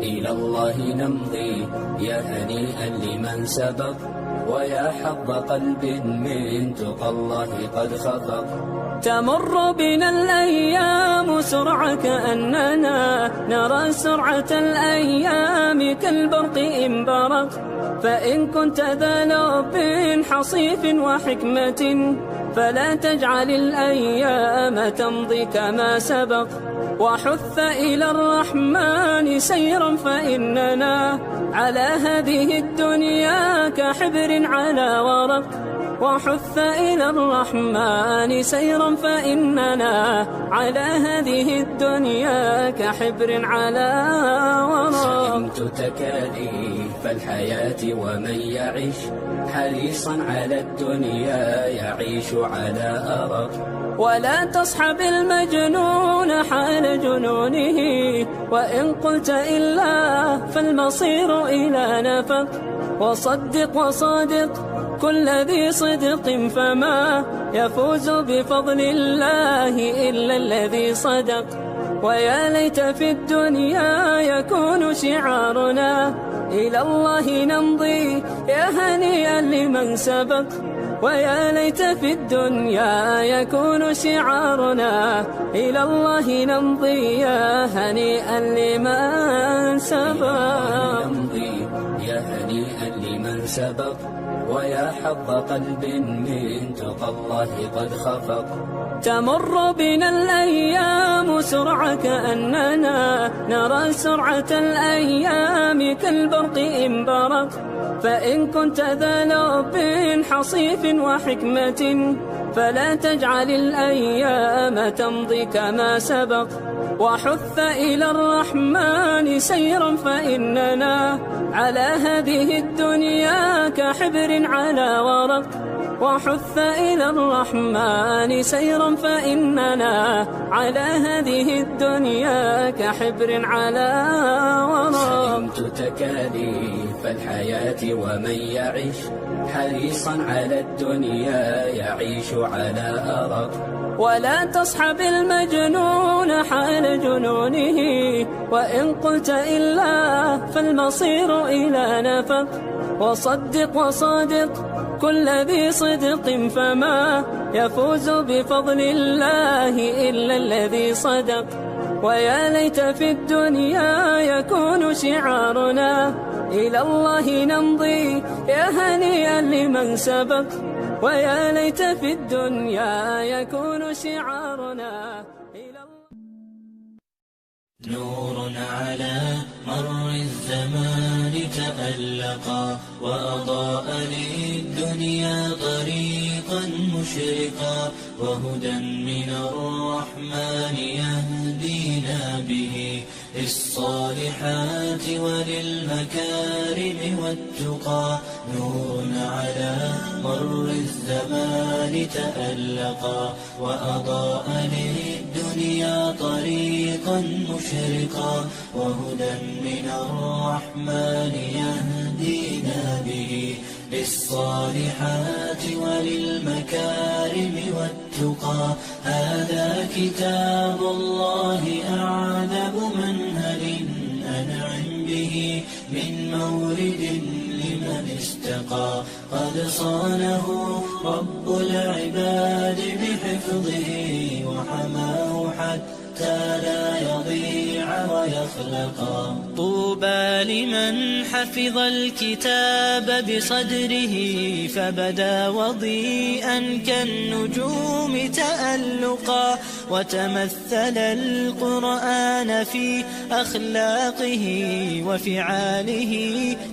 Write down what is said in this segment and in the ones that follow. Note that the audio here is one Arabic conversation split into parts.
إلى الله نمضي يا هنيئا لمن سبق ويا حظ قلب من تقى الله قد خفق. تمر بنا الأيام سرعة كأننا نرى سرعة الأيام كالبرق إن برق. فإن كنت ذا لب حصيف وحكمة فلا تجعل الأيام تمضي كما سبق. وحث إلى الرحمن سيرا فإننا على هذه الدنيا كحبر على ورق. وحث إلى الرحمن سيرا فإننا على هذه الدنيا كحبر على ورق. سئمت تكاليف الحياة ومن يعيش حريصا على الدنيا يعيش على أرق. ولا تصحب المجنون حال جنونه وإن قلت إلا فالمصير إلى نفق. وصدق وصادق كل ذي صدق فما يفوز بفضل الله إلا الذي صدق. ويا ليت في الدنيا يكون شعارنا إلى الله نمضي يا هنيئا لمن سبق. ويا ليت في الدنيا يكون شعارنا إلى الله نمضي يا هنيئا لمن سبق. نمضي يا هنيئا لمن سبق ويا حظ قلب من تقى الله قد خفق. تمر بنا الأيام سرعة كأننا نرى سرعة الأيام كالبرق إن برق. فإن كنت ذا لب حصيف وحكمة فلا تجعل الأيام تمضي كما سبق. وحث إلى الرحمن سيرا فإننا على هذه الدنيا كحبر على ورق. وحث إلى الرحمن سيرا فإننا على هذه الدنيا كحبر على ورق. سئمت تكاليف الحياة ومن يعيش حريصا على الدنيا يعيش على أرق. ولا تصحب المجنون حال جنونه وإن قلت إلا فالمصير إلى نفق. وصدق وصادق كل ذي صدق فما يفوز بفضل الله إلا الذي صدق. ويا ليت في الدنيا يكون شعارنا إلى الله نمضي يا هنيئا لمن سبق. ويا ليت في الدنيا يكون شعارنا إلى نور على مر الزمان تألقا وأضاء للدنيا طريقا مشرقا وهدى من الرحمن يهدينا به للصالحات وللمكارم والتقى. نور على مر الزمان تألقا وأضاء للدنيا طريقا مشرقا وهدى من الرحمن يهدينا به للصالحات وللمكارم والتقى. هذا كتاب الله أعذب منهل أنعم به من مورد لمن استقى. قد صانه رب العباد بحفظه وحماه حتى لا يضيع ويخلقا. طوبى لمن حفظ الكتاب بصدره فبدا وضيئا كالنجوم تألقا وتمثل القرآن في أخلاقه وفعاله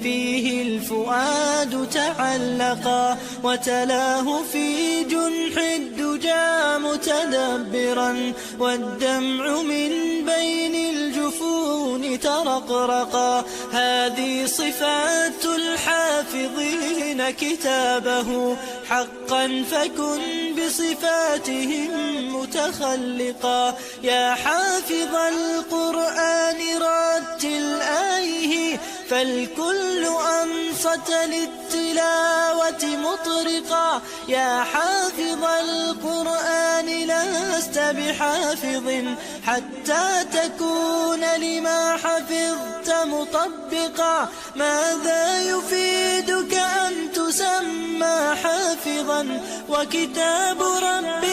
فيه الفؤاد تعلقا وتلاه في جنح الدجى متدبرا والدمع من بين الجفون ترقرقا. هذه صفات الحافظين كتابه حقا فكن بصفاتهم متخلقا. يا حافظ القرآن رتل آيه فالكل أنصت للتلاوة مطرقا. يا حافظ القرآن لا لست بحافظ حتى تكون لما حفظت مطبقا. ماذا يفيدك أن تسمى حافظا وكتاب ربك